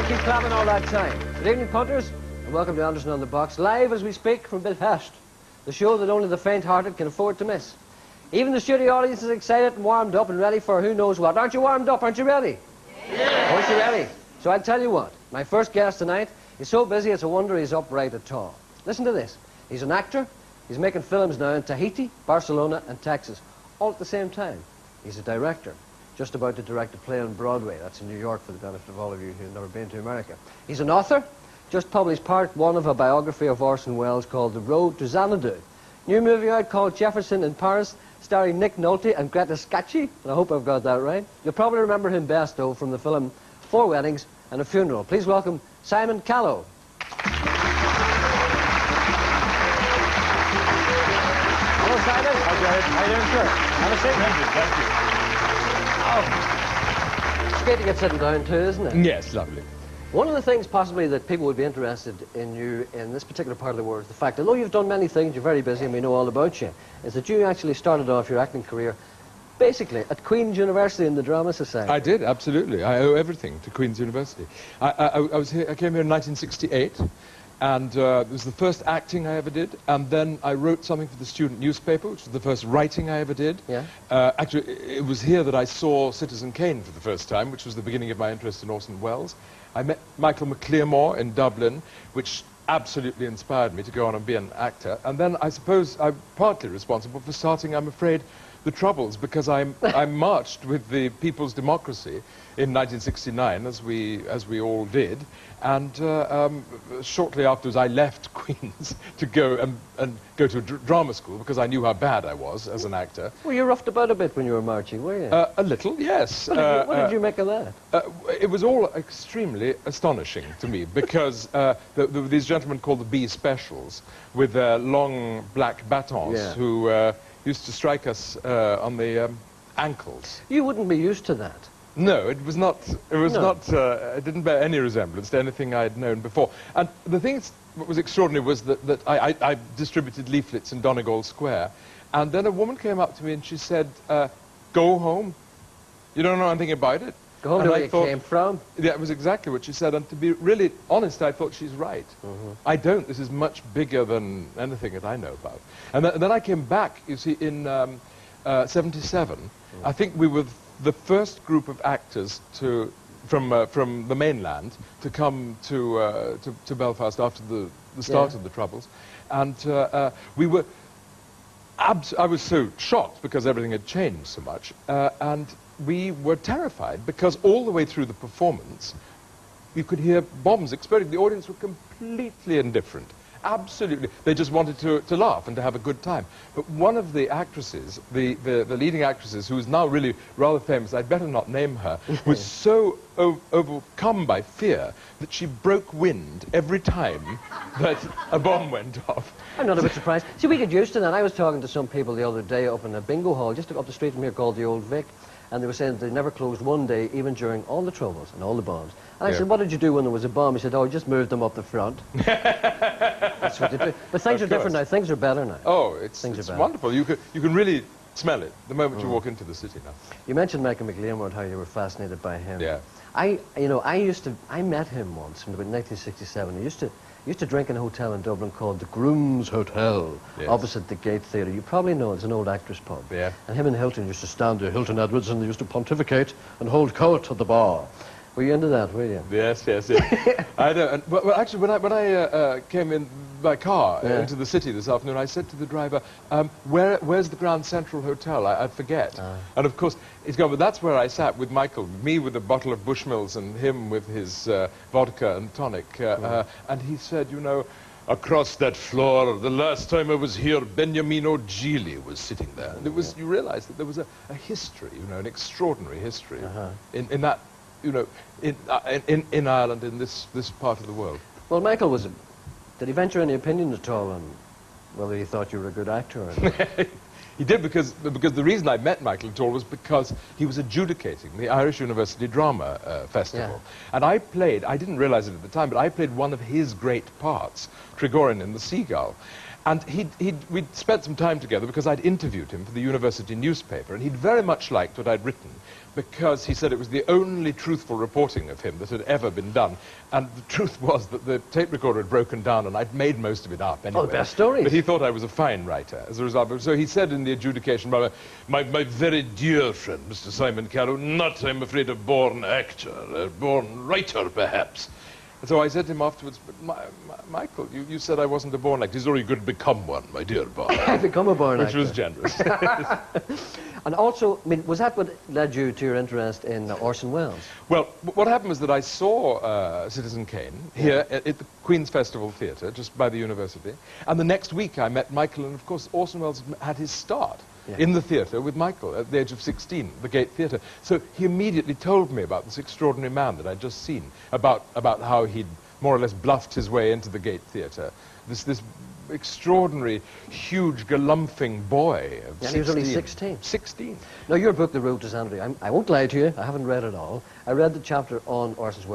keep clapping all that time. Good evening, punters, and welcome to Anderson on the Box, live as we speak from Belfast, the show that only the faint-hearted can afford to miss. Even the studio audience is excited and warmed up and ready for who knows what. Aren't you warmed up? Aren't you ready? Yeah. Aren't you ready? So I'll tell you what, my first guest tonight is so busy it's a wonder he's upright at all. Listen to this. He's an actor. He's making films now in Tahiti, Barcelona, and Texas, all at the same time. He's a director. Just about to direct a play on Broadway. That's in New York for the benefit of all of you who've never been to America. He's an author. Just published part one of a biography of Orson Welles called The Road to Xanadu. New movie out called Jefferson in Paris, starring Nick Nolte and Greta Scacchi. And I hope I've got that right. You'll probably remember him best, though, from the film 4 Weddings and a Funeral. Please welcome Simon Callow. Hello, Simon. Hi, Gerry. How you doing, sir? Have a seat. Thank you. It's great to get sitting down too, isn't it? Yes, lovely. One of the things possibly that people would be interested in you in this particular part of the world is the fact that although you've done many things, you're very busy and we know all about you, is that you actually started off your acting career basically at Queen's University in the Drama Society. I did, absolutely. I owe everything to Queen's University. I came here in 1968, and it was the first acting I ever did, and then I wrote something for the student newspaper, which was the first writing I ever did. Yeah. Actually, it was here that I saw Citizen Kane for the first time, which was the beginning of my interest in Orson Welles. I met Michael McLearmore in Dublin, which absolutely inspired me to go on and be an actor. And then I suppose I'm partly responsible for starting, I'm afraid, the Troubles, because I marched with the People's Democracy in 1969, as we all did, and shortly afterwards I left Queen's to go and go to a drama school because I knew how bad I was as an actor. Well, you roughed about a bit when you were marching, were you? A little, yes. What did you make of that? It was all extremely astonishing to me because these gentlemen called the B Specials with their long black batons, yeah, who used to strike us on the ankles. You wouldn't be used to that. No, it was not. It was not. It didn't bear any resemblance to anything I had known before. And the thing that was extraordinary was that I distributed leaflets in Donegal Square, and then a woman came up to me and she said, "Go home. You don't know anything about it." Go home to where you came from. Yeah, it was exactly what she said. And to be really honest, I thought she's right. Mm-hmm. I don't. This is much bigger than anything that I know about. And then I came back. You see, in '77, I think we were the first group of actors from the mainland to come to Belfast after the start of the Troubles, and we were. I was so shocked because everything had changed so much, and we were terrified because all the way through the performance, you could hear bombs exploding. The audience were completely indifferent. Absolutely. They just wanted to laugh and to have a good time. But one of the actresses, the leading actresses, who is now really rather famous, I'd better not name her, was so overcome by fear that she broke wind every time that a bomb went off. I'm not a bit surprised. See, we get used to that. I was talking to some people the other day up in a bingo hall just up the street from here called the Old Vic, and they were saying that they never closed one day, even during all the Troubles and all the bombs. And I said, what did you do when there was a bomb? He said, oh, just moved them up the front. That's what they do. But things are different now. Things are better now. Oh, it's wonderful. You can really smell it the moment you walk into the city now. You mentioned Michael McLearmore and how you were fascinated by him. Yeah. I met him once in about 1967. He used to drink in a hotel in Dublin called the Groom's Hotel, yes, opposite the Gate Theatre. You probably know it's an old actors' pub. Yeah. And him and Hilton used to stand there, Hilton Edwards, and they used to pontificate and hold court at the bar. Were you into that, were you? Yes. I don't. Well, actually, when I came in by car into the city this afternoon, I said to the driver, "Where's the Grand Central Hotel? I forget." And of course, he's gone. But that's where I sat with Michael, me with a bottle of Bushmills, and him with his vodka and tonic. And he said, "You know, across that floor, the last time I was here, Beniamino Gigli was sitting there." And it was. You realise that there was a history, you know, an extraordinary history in that. You know, in Ireland, in this part of the world. Well, Michael did he venture any opinion at all on whether he thought you were a good actor or not? He did because the reason I met Michael at all was because he was adjudicating the Irish University Drama Festival. Yeah. And I didn't realize it at the time, but I played one of his great parts, Trigorin in The Seagull. And we'd spent some time together because I'd interviewed him for the university newspaper, and he'd very much liked what I'd written. because he said it was the only truthful reporting of him that had ever been done. And the truth was that the tape recorder had broken down and I'd made most of it up anyway. Oh, the best stories. But he thought I was a fine writer as a result. So he said in the adjudication, my very dear friend, Mr. Simon Callow, not, I'm afraid, a born actor, a born writer, perhaps. And so I said to him afterwards, but Michael, you said I wasn't a born actor. He said, oh, you could become one, my dear boy. I've become a born actor. Which was generous. And also, I mean, was that what led you to your interest in Orson Welles? Well, what happened was that I saw Citizen Kane here at the Queen's Festival Theatre, just by the university. And the next week I met Michael, and of course Orson Welles had his start in the theatre with Michael at the age of 16, the Gate Theatre. So he immediately told me about this extraordinary man that I'd just seen, about how he'd more or less bluffed his way into the Gate Theatre. This extraordinary, huge, galumphing boy of 16. And he was only 16. 16. Now, your book, The Road to Sanity, I won't lie to you, I haven't read it all. I read the chapter on Orson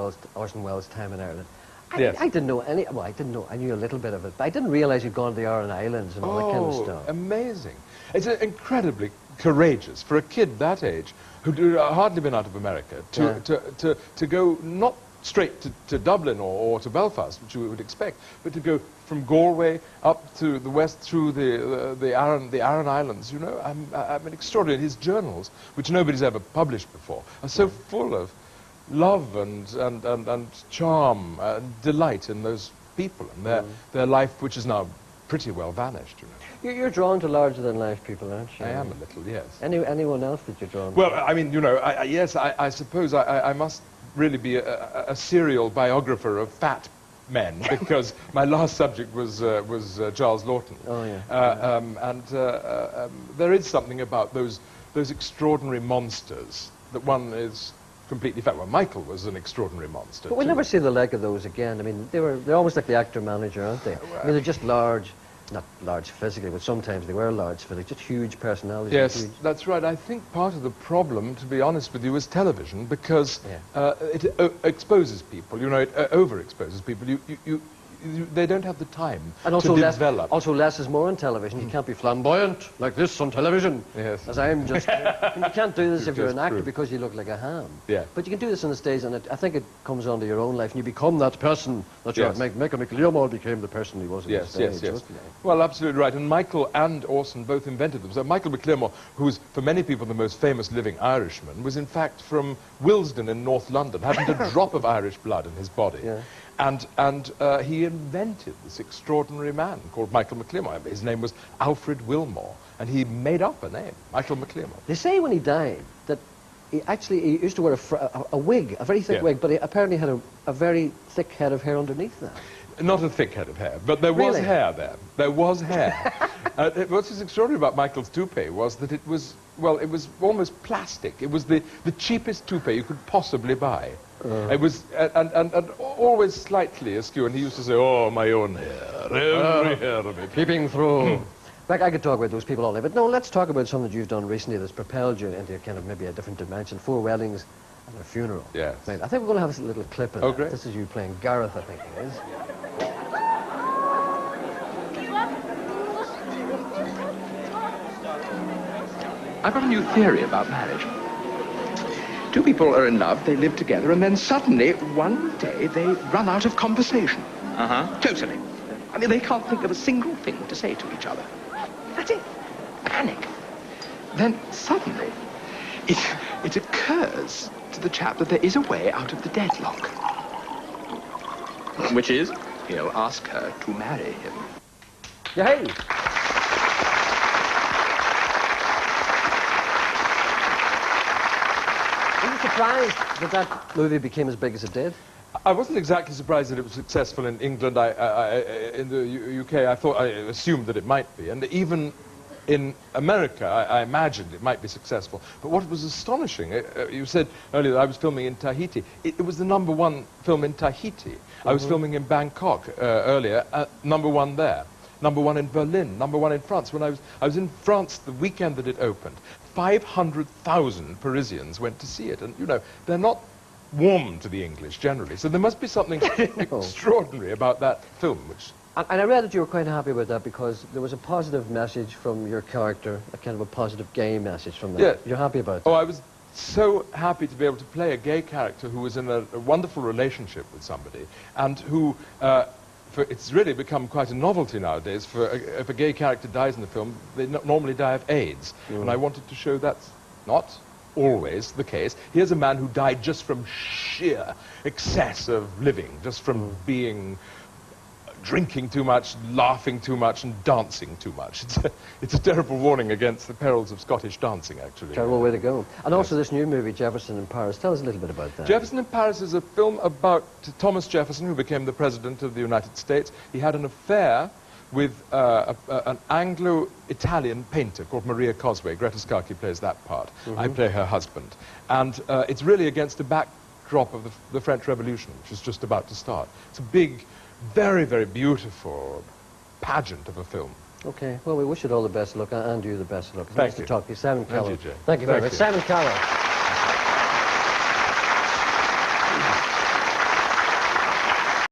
Welles' time in Ireland. I didn't know any, well, I knew a little bit of it, but I didn't realize you'd gone to the Aran Islands and all that kind of stuff. Amazing. It's incredibly courageous for a kid that age who'd hardly been out of America to go not straight to Dublin or to Belfast, which you would expect, but to go from Galway up to the west through the Aran Islands. You know, I mean, extraordinary. His journals, which nobody's ever published before, are so full of love and charm and delight in those people and their life, which is now pretty well vanished. You know. You're drawn to larger-than-life people, aren't you? I am a little, yes. Anyone else that you're drawn to? Well, I mean, you know, yes, I suppose I must really be a serial biographer of fat men, because my last subject was Charles Lawton. Oh, yeah. There is something about those extraordinary monsters that one is completely fat. Well, Michael was an extraordinary monster. But we'll never see the like of those again. I mean, they're almost like the actor-manager, aren't they? I mean, they're just large. Not large physically, but sometimes they were large physically, just huge personalities. Yes, that's right. I think part of the problem, to be honest with you, is television, because it exposes people, you know, it overexposes people. They don't have the time to develop. Also, less is more on television. You can't be flamboyant like this on television. Yes. As I'm just... You can't do this if you're an actor because you look like a ham. Yeah. But you can do this on the stage, and I think it comes onto your own life, and you become that person that you're... Michael McLeod became the person he was on the stage. Yes. Well, absolutely right. And Michael and Orson both invented them. So Michael McLeod, who's for many people the most famous living Irishman, was in fact from Willesden in North London, hadn't a drop of Irish blood in his body. Yeah. And he invented this extraordinary man called Michael McLeod. His name was Alfred Wilmore, and he made up a name, Michael McLeod. They say when he died that he used to wear a wig, a very thick wig, but he apparently had a very thick head of hair underneath that. Not a thick head of hair, but there was hair there. There was hair. What was extraordinary about Michael's toupee was that it was, well, it was almost plastic. It was the cheapest toupee you could possibly buy. It was, and always slightly askew, and he used to say, oh, my own hair, every hair of it. Peeping through. In fact, I could talk about those people all day, but no, let's talk about something that you've done recently that's propelled you into kind of maybe a different dimension. 4 weddings and a funeral. Yes. Right, I think we're going to have a little clip of that. Great. This is you playing Gareth, I think it is. I've got a new theory about marriage. 2 people are in love, they live together, and then suddenly, one day, they run out of conversation. Totally. I mean, they can't think of a single thing to say to each other. That's it. Panic. Then, suddenly, it occurs to the chap that there is a way out of the deadlock. Which is? He'll ask her to marry him. Yay! Surprised that that movie became as big as it did? I wasn't exactly surprised that it was successful in England. In the UK, I assumed that it might be. And even in America, I imagined it might be successful. But what was astonishing, you said earlier that I was filming in Tahiti. It was the #1 film in Tahiti. I was filming in Bangkok earlier, #1 there. #1 in Berlin, #1 in France. When I was in France the weekend that it opened, 500,000 Parisians went to see it. And, you know, they're not warm to the English generally. So there must be something extraordinary about that film. And I read that you were quite happy about that because there was a positive message from your character, a kind of a positive gay message from that. Yeah. You're happy about that? Oh, I was so happy to be able to play a gay character who was in a wonderful relationship with somebody, and who, it's really become quite a novelty nowadays, if a gay character dies in the film, they normally die of AIDS. And I wanted to show that's not always the case. Here's a man who died just from sheer excess of living, just from drinking too much, laughing too much, and dancing too much. It's a terrible warning against the perils of Scottish dancing, actually. Terrible way to go. And also this new movie, Jefferson in Paris. Tell us a little bit about that. Jefferson in Paris is a film about Thomas Jefferson, who became the President of the United States. He had an affair with an Anglo-Italian painter called Maria Cosway. Greta Scacchi plays that part. I play her husband. And it's really against the backdrop of the French Revolution, which is just about to start. It's a big, very, very beautiful pageant of a film. Okay, well, we wish you all the best of luck, and you the best of luck. Thank Nice you. to talk to you. Simon Callow. Thank you, Jay. Thank you very much. Simon Callow.